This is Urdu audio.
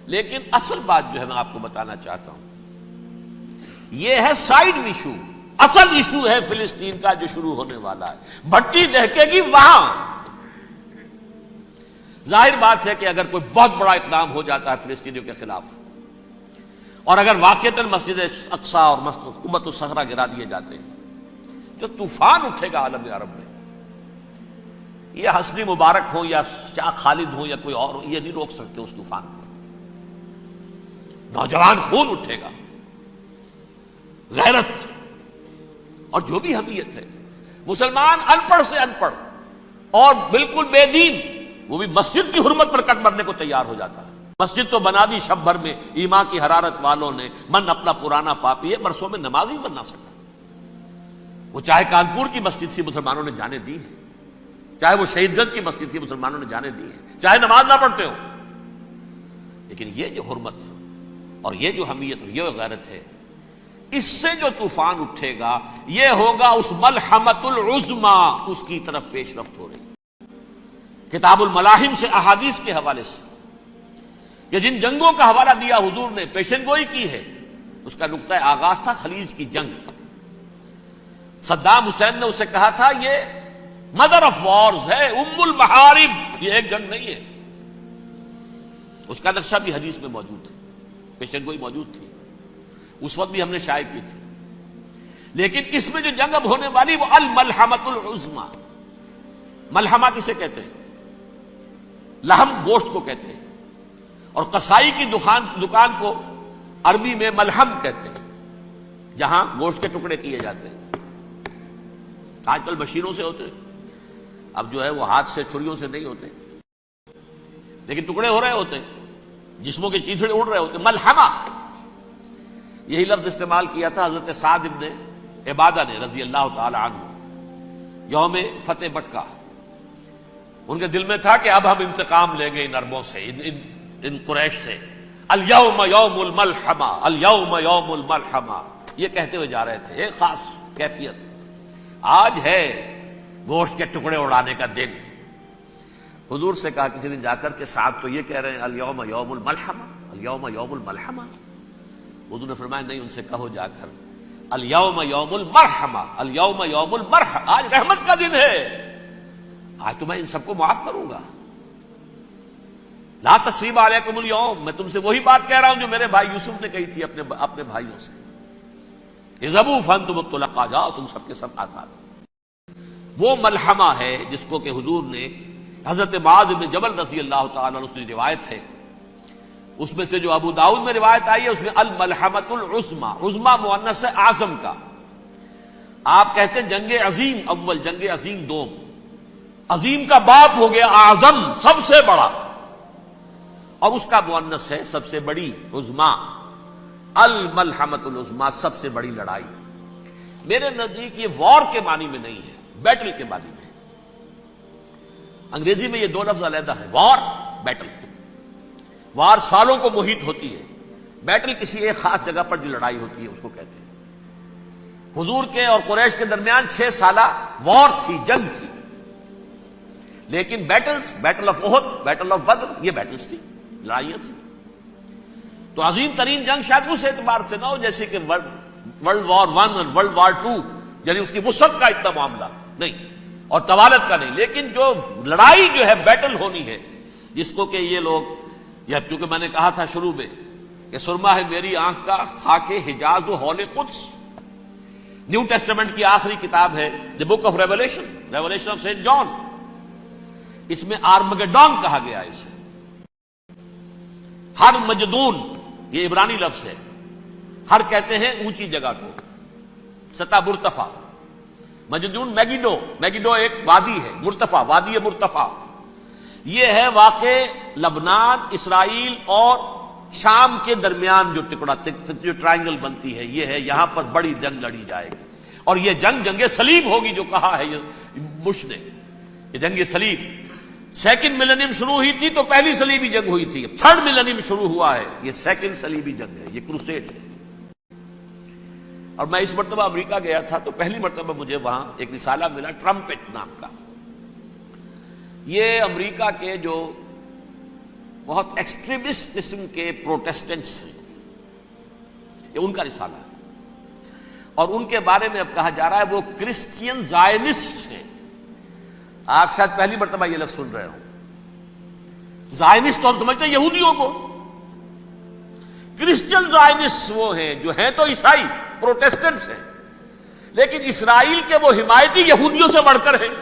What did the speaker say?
لیکن اصل بات جو ہے میں آپ کو بتانا چاہتا ہوں، یہ ہے سائیڈ ایشو. اصل ایشو ہے فلسطین کا جو شروع ہونے والا ہے. بھٹی دہکے گی وہاں. ظاہر بات ہے کہ اگر کوئی بہت بڑا اقدام ہو جاتا ہے فلسطینیوں کے خلاف، اور اگر واقعتاً مسجد اقصی اور قبۃ الصخرہ گرا دیے جاتے ہیں، جو طوفان اٹھے گا عالم عرب میں، یہ حسنی مبارک ہو یا شاہ خالد ہو یا کوئی اور ہو، یہ نہیں روک سکتے اس طوفان کو. نوجوان خون اٹھے گا، غیرت اور جو بھی حمیت ہے. مسلمان ان پڑھ سے ان پڑھ اور بالکل بے دین، وہ بھی مسجد کی حرمت پر کٹ مرنے کو تیار ہو جاتا ہے. مسجد تو بنا دی شب بھر میں، ایمان کی حرارت والوں نے، من اپنا پرانا پاپی ہے، برسوں میں نماز ہی بننا سکا. وہ چاہے کانپور کی مسجد تھی مسلمانوں نے جانے دی ہے، چاہے وہ شہید گنج کی مسجد تھی مسلمانوں نے جانے دی ہے، چاہے نماز نہ پڑھتے ہو. لیکن یہ جو حرمت اور یہ جو حمیت اور یہ غیرت ہے، اس سے جو طوفان اٹھے گا یہ ہوگا اس ملحمۃ العظمی، اس کی طرف پیش رفت ہو رہی. کتاب الملاحم سے احادیث کے حوالے سے کہ جن جنگوں کا حوالہ دیا حضور نے، پیشن گوئی کی ہے، اس کا نقطہ آغاز تھا خلیج کی جنگ. صدام حسین نے اسے کہا تھا یہ مدر آف وارز ہے، ام المحارب، یہ ایک جنگ نہیں ہے. اس کا نقشہ بھی حدیث میں موجود ہے، پیشن گوئی موجود تھی، اس وقت بھی ہم نے شائع کی تھی. لیکن اس میں جو جنگ اب ہونے والی وہ الملحمۃ العظمی. ملحمہ کسے کہتے ہیں؟ لحم گوشت کو کہتے ہیں، اور قصائی کی دکان کو عربی میں ملحم کہتے ہیں، جہاں گوشت کے ٹکڑے کیے جاتے ہیں. آج کل مشینوں سے ہوتے ہیں، اب جو ہے وہ ہاتھ سے چھریوں سے نہیں ہوتے، لیکن ٹکڑے ہو رہے ہوتے ہیں، جسموں کے چیتھڑے اڑ رہے ہوتے ہیں. ملحمہ، یہی لفظ استعمال کیا تھا حضرت سعد ابن عبادہ نے رضی اللہ تعالی عنہ یوم فتح مکہ. ان کے دل میں تھا کہ اب ہم انتقام لیں گے ان عربوں سے، ان قریش سے. الیوم یوم الملحمہ، الیوم یوم الملحمہ، یہ کہتے ہوئے جا رہے تھے. ایک خاص کیفیت، آج ہے گوشت کے ٹکڑے اڑانے کا دن. حضور سے کہا کسی نے جا کر کے ساتھ تو یہ کہہ رہے ہیں الیوم یوم الملحمہ، الیوم یوم الملحمہ. حضور نے فرمایا نہیں، ان سے کہو جا کر الیوم یوم المرحمہ، الیوم یوم المرحمہ، آج رحمت کا دن ہے، آج تو میں ان سب کو معاف کروں گا. لا تثریب علیکم اليوم، میں تم سے وہی بات کہہ رہا ہوں جو میرے بھائی یوسف نے کہی تھی اپنے بھائیوں سے، اذهبوا فانتم الطلقاء، جاؤ تم سب کے سب آزاد. وہ ملحمہ ہے جس کو کہ حضور نے حضرت معاذ بن جبل رضی اللہ تعالیٰ عنہ سے روایت ہے، اس میں سے جو ابو داؤد میں روایت آئی ہے اس میں الملحمۃ العظمی، عظمی مؤنث ہے اعظم کا. آپ کہتے ہیں جنگ عظیم اول، جنگ عظیم دوم. عظیم کا باپ ہو گیا اعظم، سب سے بڑا، اور اس کا مؤنث ہے سب سے بڑی، عظمی. الملحمۃ العظمی، سب سے بڑی لڑائی. میرے نزدیک یہ وار کے معنی میں نہیں ہے، بیٹل کے معنی میں. انگریزی میں یہ دو لفظ علیحدہ ہیں، وار، بیٹل. وار سالوں کو محیط ہوتی ہے، بیٹل کسی ایک خاص جگہ پر جو لڑائی ہوتی ہے اس کو کہتے ہیں. حضور کے اور قریش کے درمیان 6 سالہ وار تھی، جنگ تھی. لیکن battles, battle of Uhud, battle of Badr, یہ بیٹلز تھی، لڑائیاں تھیں. تو عظیم ترین جنگ شاید اس اعتبار سے نہ ہو جیسے کہ ورلڈ وار 1 اور ورلڈ وار 2، یعنی اس کی وسعت کا اتنا معاملہ نہیں اور طوالت کا نہیں. لیکن جو لڑائی جو ہے بیٹل ہونی ہے، جس کو کہ یہ لوگ، یا چونکہ میں نے کہا تھا شروع میں کہ سرما ہے میری آنکھ کا خاک حجاز و ہول قدس. نیو ٹیسٹمنٹ کی آخری کتاب ہے the Book of Revelation, Revelation of Saint John. اس میں آرمگڈون کہا گیا ہے اسے. ہر مجدون، یہ عبرانی لفظ ہے. ہر کہتے ہیں اونچی جگہ کو، سطح مرتفع. مجدون میگیڈو، میگیڈو ایک وادی ہے، مرتفع، وادی مرتفع. یہ ہے واقع لبنان، اسرائیل اور شام کے درمیان جو ٹکڑا، جو ٹرائنگل بنتی ہے، یہ ہے. یہاں پر بڑی جنگ لڑی جائے گی، اور یہ جنگ صلیب ہوگی جو کہا ہے بش نے. یہ جنگ صلیب 2nd ملینیم شروع ہوئی تھی تو پہلی صلیبی جنگ ہوئی تھی. 3rd ملینیم شروع ہوا ہے، یہ 2nd صلیبی جنگ ہے، یہ کروسیڈ ہے. اور میں اس مرتبہ امریکہ گیا تھا تو پہلی مرتبہ مجھے وہاں ایک رسالہ ملا ٹرمپٹ نام کا. یہ امریکہ کے جو بہت ایکسٹریمسٹ قسم کے پروٹیسٹنٹس ہیں، یہ ان کا رسالہ ہے، اور ان کے بارے میں اب کہا جا رہا ہے وہ کرسچین زائنسٹ ہیں۔ آپ شاید پہلی مرتبہ یہ لفظ سن رہے ہوں۔ زائنسٹ تو ہم سمجھتے ہیں یہودیوں کو، کرسچین زائنسٹ وہ ہیں جو ہیں تو عیسائی پروٹیسٹنٹس ہیں، لیکن اسرائیل کے وہ حمایتی یہودیوں سے بڑھ کر ہیں۔